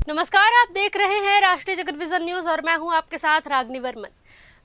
नमस्कार, आप देख रहे हैं राष्ट्रीय जगत विजन न्यूज और मैं हूं आपके साथ रागनी वर्मन।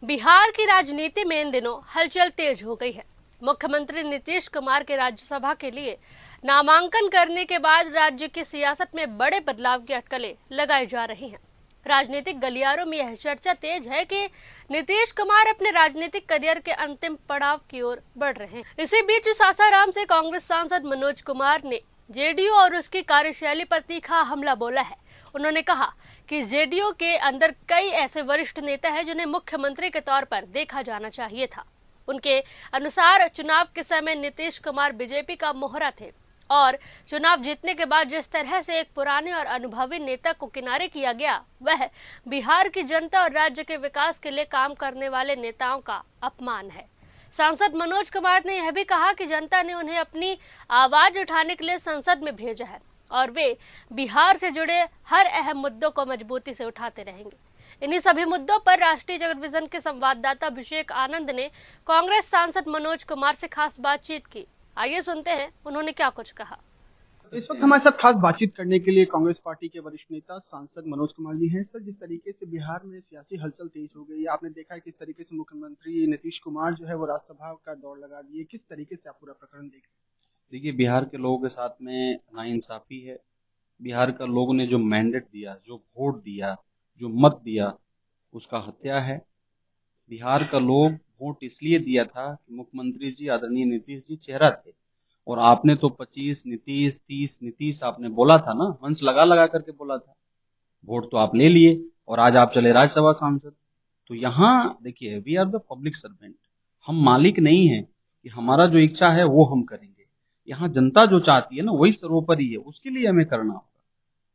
बिहार की राजनीति में इन दिनों हलचल तेज हो गई है। मुख्यमंत्री नीतीश कुमार के राज्यसभा के लिए नामांकन करने के बाद राज्य की सियासत में बड़े बदलाव की अटकलें लगाई जा रही हैं। राजनीतिक गलियारों में यह चर्चा तेज है कि नीतीश कुमार अपने राजनीतिक करियर के अंतिम पड़ाव की ओर बढ़ रहे हैं। इसी बीच सासाराम से कांग्रेस सांसद मनोज कुमार ने जेडीयू और उसकी कार्यशैली पर तीखा हमला बोला है। उन्होंने कहा कि जेडीयू के अंदर कई ऐसे वरिष्ठ नेता हैं जिन्हें मुख्यमंत्री के तौर पर देखा जाना चाहिए था। उनके अनुसार चुनाव के समय नीतीश कुमार बीजेपी का मोहरा थे और चुनाव जीतने के बाद जिस तरह से एक पुराने और अनुभवी नेता को किनारे किया गया, वह बिहार की जनता और राज्य के विकास के लिए काम करने वाले नेताओं का अपमान है। सांसद मनोज कुमार ने यह भी कहा कि जनता ने उन्हें अपनी आवाज उठाने के लिए संसद में भेजा है और वे बिहार से जुड़े हर अहम मुद्दों को मजबूती से उठाते रहेंगे। इन्हीं सभी मुद्दों पर राष्ट्रीय जगत विजन के संवाददाता अभिषेक आनंद ने कांग्रेस सांसद मनोज कुमार से खास बातचीत की। आइए सुनते हैं उन्होंने क्या कुछ कहा। इस वक्त हमारे साथ खास बातचीत करने के लिए कांग्रेस पार्टी के वरिष्ठ नेता सांसद मनोज कुमार जी हैं। सर, जिस तरीके से बिहार में सियासी हलचल तेज हो गई, आपने देखा है किस तरीके से मुख्यमंत्री नीतीश कुमार जो है वो राज्यसभा का दौड़ लगा दिए, किस तरीके से आप पूरा प्रकरण देख रहे हैं? देखिए, बिहार के लोगों के साथ में नाइंसाफी है। बिहार का लोगों ने जो मैंडेट दिया, जो वोट दिया, जो मत दिया, उसका हत्या है। बिहार का लोग वोट इसलिए दिया था कि मुख्यमंत्री जी आदरणीय नीतीश जी चेहरा थे, और आपने तो 25 नीतीश, 30 नीतीश आपने बोला था ना, मंच लगा लगा करके बोला था। वोट तो आप ले लिए और आज आप चले राज्यसभा सांसद। तो यहाँ देखिए, we are the public servant. हम मालिक नहीं है कि हमारा जो इच्छा है वो हम करेंगे। यहाँ जनता जो चाहती है ना, वही सर्वोपरि है, उसके लिए हमें करना होगा,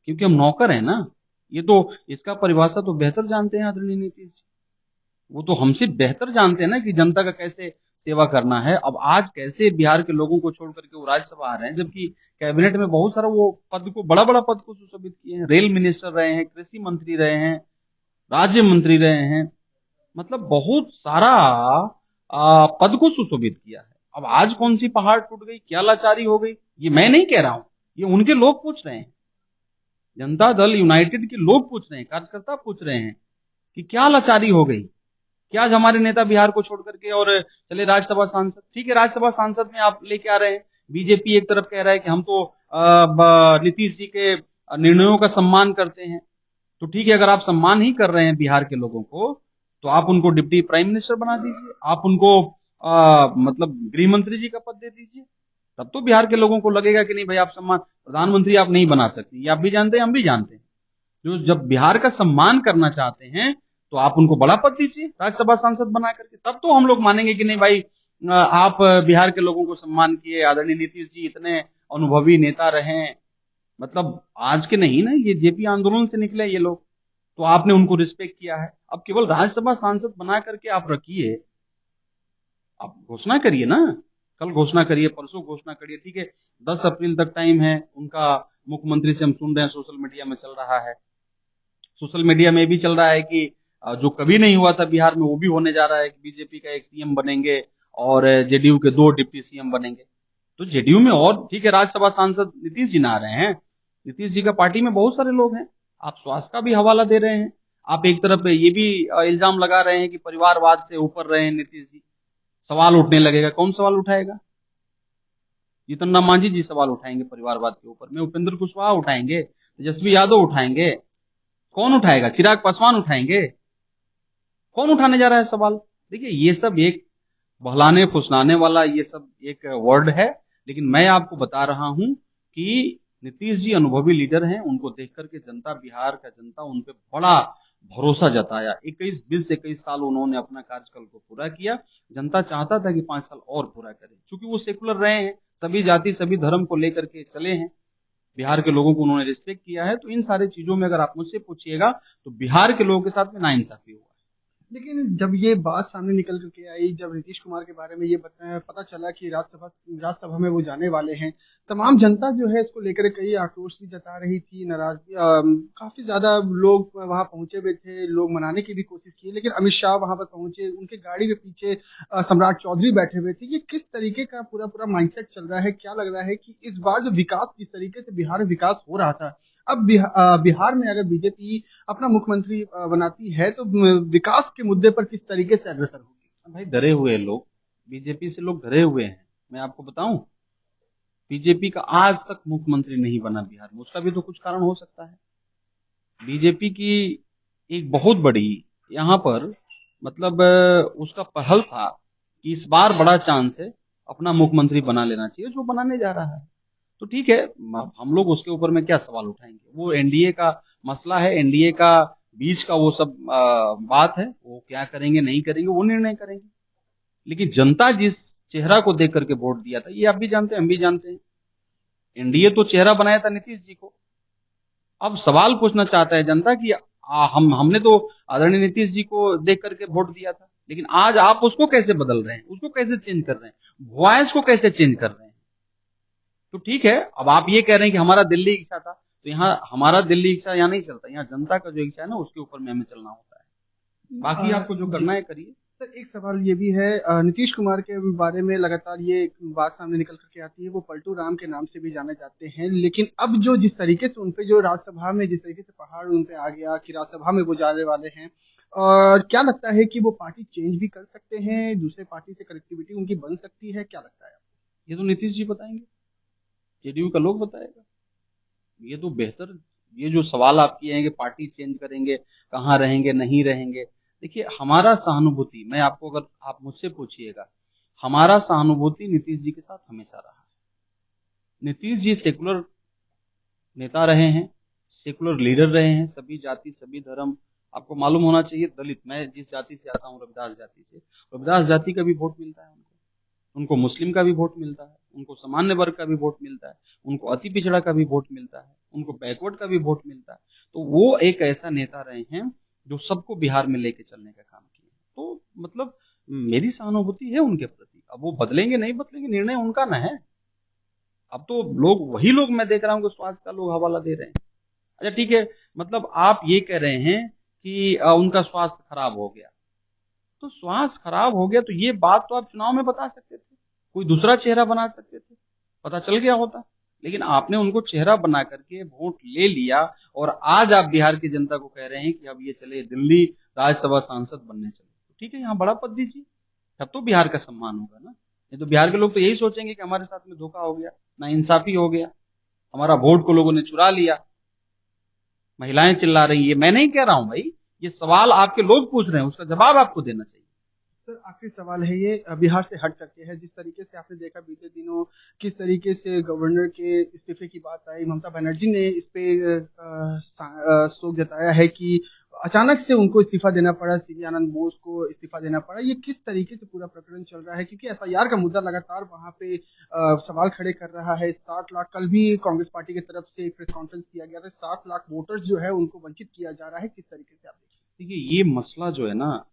क्योंकि हम नौकर हैं ना। ये तो इसका परिभाषा तो बेहतर जानते हैं आदरणीय नीतीश जी। वो तो हमसे बेहतर जानते हैं ना कि जनता का कैसे सेवा करना है। अब आज कैसे बिहार के लोगों को छोड़ करके वो राज्यसभा आ रहे हैं, जबकि कैबिनेट में बहुत सारा वो पद को, बड़ा बड़ा पद को सुशोभित किए हैं। रेल मिनिस्टर रहे हैं, कृषि मंत्री रहे हैं, राज्य मंत्री रहे हैं, मतलब बहुत सारा पद को सुशोभित किया है। अब आज कौन सी पहाड़ टूट गई, क्या लाचारी हो गई, ये मैं नहीं कह रहा हूं, ये उनके लोग पूछ रहे हैं। जनता दल यूनाइटेड के लोग पूछ रहे हैं, कार्यकर्ता पूछ रहे हैं कि क्या लाचारी हो गई, क्या आज हमारे नेता बिहार को छोड़ करके और चले राज्यसभा सांसद। ठीक है, राज्यसभा सांसद में आप लेके आ रहे हैं। बीजेपी एक तरफ कह रहा है कि हम तो नीतीश जी के निर्णयों का सम्मान करते हैं। तो ठीक है, अगर आप सम्मान ही कर रहे हैं बिहार के लोगों को, तो आप उनको डिप्टी प्राइम मिनिस्टर बना दीजिए, आप उनको मतलब गृह मंत्री जी का पद दे दीजिए। तब तो बिहार के लोगों को लगेगा कि नहीं भाई, आप सम्मान, प्रधानमंत्री आप नहीं बना सकती, ये आप भी जानते हैं, हम भी जानते हैं। जो जब बिहार का सम्मान करना चाहते हैं तो आप उनको बड़ा पद दीजिए, राज्यसभा सांसद बना करके। तब तो हम लोग मानेंगे कि नहीं भाई, आप बिहार के लोगों को सम्मान किए। आदरणीय नीतीश जी इतने अनुभवी नेता रहे, मतलब आज के नहीं ना, ये जेपी आंदोलन से निकले ये लोग, तो आपने उनको रिस्पेक्ट किया है। अब केवल राज्यसभा सांसद बना करके आप रखिए, आप घोषणा करिए ना, कल घोषणा करिए, परसों घोषणा करिए। ठीक है, 10 अप्रैल तक टाइम है उनका। मुख्यमंत्री से हम सुन रहे हैं, सोशल मीडिया में चल रहा है, सोशल मीडिया में भी चल रहा है कि जो कभी नहीं हुआ था बिहार में वो भी होने जा रहा है कि बीजेपी का एक सीएम बनेंगे और जेडीयू के 2 डिप्टी सीएम बनेंगे। तो जेडीयू में, और ठीक है, राज्यसभा सांसद नीतीश जी ना आ रहे हैं, नीतीश जी का पार्टी में बहुत सारे लोग हैं। आप स्वास्थ्य का भी हवाला दे रहे हैं। आप एक तरफ ये भी इल्जाम लगा रहे हैं कि परिवारवाद से ऊपर रहे हैं नीतीश जी। सवाल उठने लगेगा, कौन सवाल उठाएगा? जीतन राम मांझी जी सवाल उठाएंगे परिवारवाद के ऊपर में, उपेंद्र कुशवाहा उठाएंगे, तेजस्वी यादव उठाएंगे, कौन उठाएगा? चिराग पासवान उठाएंगे, कौन उठाने जा रहा है सवाल? देखिए, ये सब एक बहलाने फुसलाने वाला ये सब एक वर्ड है, लेकिन मैं आपको बता रहा हूं कि नीतीश जी अनुभवी लीडर हैं। उनको देख करके जनता, बिहार का जनता उन पे बड़ा भरोसा जताया। 20 साल उन्होंने अपना कार्यकाल को पूरा किया। जनता चाहता था कि 5 साल और पूरा करें, क्योंकि वो सेकुलर रहे हैं, सभी जाति सभी धर्म को लेकर के चले हैं, बिहार के लोगों को उन्होंने रिस्पेक्ट किया है। तो इन सारी चीजों में अगर आप मुझसे पूछिएगा तो बिहार के लोगों के साथ में नाइंसाफी हुआ है। लेकिन जब ये बात सामने निकल करके आई, जब नीतीश कुमार के बारे में ये पता चला कि राज्यसभा में वो जाने वाले हैं, तमाम जनता जो है इसको लेकर कई आक्रोश भी जता रही थी, नाराजगी, काफी ज्यादा लोग वहां पहुंचे हुए थे, लोग मनाने की भी कोशिश की, लेकिन अमित शाह वहां पर पहुंचे, उनके गाड़ी के पीछे सम्राट चौधरी बैठे हुए थे। ये किस तरीके का पूरा पूरा माइंडसेट चल रहा है? क्या लग रहा है कि इस बार जो विकास, जिस तरीके से बिहार में विकास हो रहा था, अब बिहार में अगर बीजेपी अपना मुख्यमंत्री बनाती है तो विकास के मुद्दे पर किस तरीके से अग्रसर होगी? भाई डरे हुए लोग, बीजेपी से लोग डरे हुए हैं। मैं आपको बताऊं, बीजेपी का आज तक मुख्यमंत्री नहीं बना बिहार में, उसका भी तो कुछ कारण हो सकता है। बीजेपी की एक बहुत बड़ी यहाँ पर मतलब उसका पहल था कि इस बार बड़ा चांस है, अपना मुख्यमंत्री बना लेना चाहिए, जो बनाने जा रहा है। तो ठीक है, हम लोग उसके ऊपर में क्या सवाल उठाएंगे, वो एनडीए का मसला है, एनडीए का बीच का वो सब बात है, वो क्या करेंगे नहीं करेंगे वो निर्णय करेंगे। लेकिन जनता जिस चेहरा को देख करके वोट दिया था, ये आप भी जानते हैं, हम भी जानते हैं, एनडीए तो चेहरा बनाया था नीतीश जी को। अब सवाल पूछना चाहता है जनता कि हमने तो आदरणीय नीतीश जी को देख करके वोट दिया था, लेकिन आज आप उसको कैसे बदल रहे हैं, उसको कैसे चेंज कर रहे हैं, वॉइस को कैसे चेंज कर रहे हैं। तो ठीक है, अब आप ये कह रहे हैं कि हमारा दिल्ली इच्छा था, तो यहाँ हमारा दिल्ली इच्छा यहाँ नहीं चलता, यहाँ जनता का जो इच्छा है ना उसके ऊपर में हमें चलना होता है। बाकी आपको जो करना है करिए। सर, एक सवाल ये भी है, नीतीश कुमार के बारे में लगातार ये बात सामने निकल करके आती है, वो पलटू राम के नाम से भी जाने जाते हैं, लेकिन अब जो जिस तरीके से उनपे जो राज्यसभा में जिस तरीके से पहाड़ उनपे आ गया कि राज्यसभा में वो जाने वाले हैं, और क्या लगता है कि वो पार्टी चेंज भी कर सकते हैं, दूसरे पार्टी से कनेक्टिविटी उनकी बन सकती है? क्या लगता है आपको? ये तो नीतीश जी बताएंगे, जेडीयू का लोग बताएगा। ये तो बेहतर, ये जो सवाल आप किए हैं कि पार्टी चेंज करेंगे, कहाँ रहेंगे नहीं रहेंगे, देखिए हमारा सहानुभूति, मैं आपको अगर आप मुझसे पूछिएगा, हमारा सहानुभूति नीतीश जी के साथ हमेशा रहा है। नीतीश जी सेकुलर नेता रहे हैं, सेकुलर लीडर रहे हैं, सभी जाति सभी धर्म, आपको मालूम होना चाहिए, दलित, मैं जिस जाति से आता हूँ रविदास जाति से, रविदास जाति का भी वोट मिलता है उनको मुस्लिम का भी वोट मिलता है, उनको सामान्य वर्ग का भी वोट मिलता है, उनको अति पिछड़ा का भी वोट मिलता है, उनको बैकवर्ड का भी वोट मिलता है। तो वो एक ऐसा नेता रहे हैं जो सबको बिहार में लेके चलने का काम किया। तो मतलब मेरी सहानुभूति है उनके प्रति। अब वो बदलेंगे नहीं बदलेंगे, निर्णय उनका ना है। अब तो लोग, वही लोग मैं देख रहा हूँ कि स्वास्थ्य का लोग हवाला दे रहे हैं। अच्छा ठीक है, मतलब आप ये कह रहे हैं कि उनका स्वास्थ्य खराब हो गया, तो स्वास्थ्य खराब हो गया तो ये बात तो आप चुनाव में बता सकते थे, कोई दूसरा चेहरा बना सकते थे, पता चल गया होता। लेकिन आपने उनको चेहरा बना करके वोट ले लिया, और आज आप बिहार की जनता को कह रहे हैं कि अब ये चले दिल्ली राज्यसभा सांसद बनने चले। तो ठीक है, यहाँ बड़ा पद दीजिए, तब तो बिहार का सम्मान होगा ना। नहीं तो बिहार के लोग तो यही सोचेंगे कि हमारे साथ में धोखा हो गया, ना इंसाफी हो गया, हमारा वोट को लोगों ने चुरा लिया। महिलाएं चिल्ला रही है, मैं नहीं कह रहा हूं भाई, ये सवाल आपके लोग पूछ रहे हैं, उसका जवाब आपको देना चाहिए। सर, आखिरी सवाल है ये, बिहार से हट करके है, जिस तरीके से आपने देखा बीते दिनों किस तरीके से गवर्नर के इस्तीफे की बात आई, ममता बनर्जी ने इस पे शोक जताया है कि अचानक से उनको इस्तीफा देना पड़ा, सीवी आनंद बोस को इस्तीफा देना पड़ा। ये किस तरीके से पूरा प्रकरण चल रहा है? क्योंकि एसआईआर का मुद्दा लगातार वहां पे सवाल खड़े कर रहा है। 60 लाख, कल भी कांग्रेस पार्टी की तरफ से एक प्रेस कॉन्फ्रेंस किया गया था, 60 लाख वोटर्स जो है उनको वंचित किया जा रहा है। किस तरीके से आप देखिए? देखिए, ये मसला जो है ना,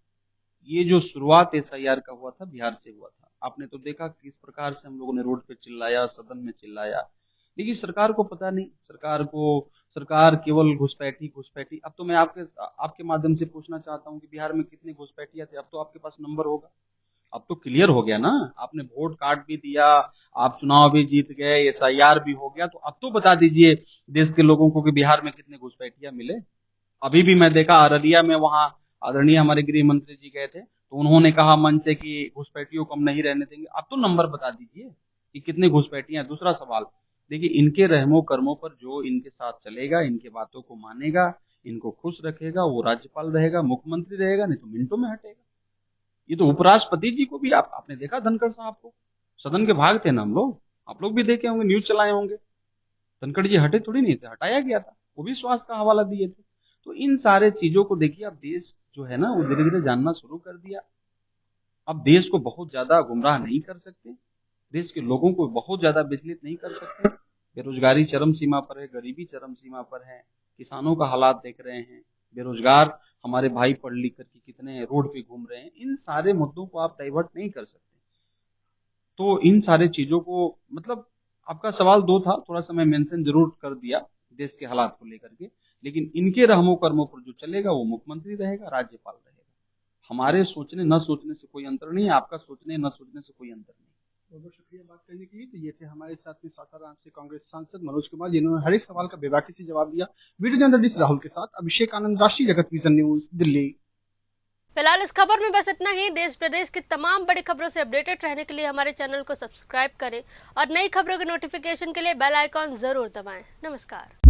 ये जो शुरुआत एसआईआर का हुआ था बिहार से हुआ था। आपने तो देखा किस प्रकार से हम लोगों ने रोड पे चिल्लाया, सदन में चिल्लाया, लेकिन सरकार को पता नहीं, सरकार केवल घुसपैठी घुसपैठी। अब तो मैं आपके माध्यम से पूछना चाहता हूँ कि बिहार में कितने घुसपैठिया थे, अब तो आपके पास नंबर होगा, अब तो क्लियर हो गया ना, आपने वोट काट भी दिया, आप चुनाव भी जीत गए, एसआईआर भी हो गया, तो अब तो बता दीजिए देश के लोगों को कि बिहार में कितने घुसपैठिया मिले। अभी भी मैं देखा अररिया में, वहां आदरणीय हमारे गृह मंत्री जी गए थे, तो उन्होंने कहा मन से कि घुसपैठियों को हम नहीं रहने देंगे। अब तो नंबर बता दीजिए कि कितने घुसपैठियां। दूसरा सवाल, देखिए इनके रहमो कर्मों पर जो इनके साथ चलेगा, इनके बातों को मानेगा, इनको खुश रखेगा, वो राज्यपाल रहेगा, मुख्यमंत्री रहेगा, नहीं तो मिनटों में हटेगा। ये तो उपराष्ट्रपति जी को भी आपने देखा, धनखड़ साहब को सदन के भाग थे ना हम लोग, आप लोग भी देखे होंगे, न्यूज चलाए होंगे, धनखड़ जी हटे थोड़ी नहीं थे, हटाया गया था, वो भी स्वास्थ्य का हवाला दिए थे। तो इन सारे चीजों को देखिए, अब देश जो है ना वो धीरे धीरे जानना शुरू कर दिया। अब देश को बहुत ज्यादा गुमराह नहीं कर सकते, देश के लोगों को बहुत ज्यादा विचलित नहीं कर सकते। बेरोजगारी चरम सीमा पर है, गरीबी चरम सीमा पर है, किसानों का हालात देख रहे हैं, बेरोजगार हमारे भाई पढ़ लिख करके कितने रोड पे घूम रहे हैं, इन सारे मुद्दों को आप डाइवर्ट नहीं कर सकते। तो इन सारे चीजों को मतलब आपका सवाल दो था, थोड़ा सा मैं मेंशन जरूर कर दिया देश के हालात को लेकर के, लेकिन इनके रहमो कर्मों पर जो चलेगा वो मुख्यमंत्री रहेगा, राज्यपाल रहेगा। हमारे सोचने न सोचने से कोई अंतर नहीं है, आपका सोचने न सोचने से कोई अंतर नहीं। बहुत बहुत शुक्रिया बात करने के लिए। तो ये थे हमारे साथ में सासाराम से कांग्रेस सांसद मनोज कुमार, जिन्होंने हर एक सवाल का बेबाकी से जवाब दिया। वीडियो जर्नलिस्ट राहुल के साथ अभिषेक आनंद, राष्ट्रीय जगत विजन न्यूज, दिल्ली। फिलहाल इस खबर में बस इतना ही। देश प्रदेश की तमाम बड़ी खबरों से अपडेटेड रहने के लिए हमारे चैनल को सब्सक्राइब करें और नई खबरों के नोटिफिकेशन के लिए बेल आइकॉन जरूर दबाएं। नमस्कार।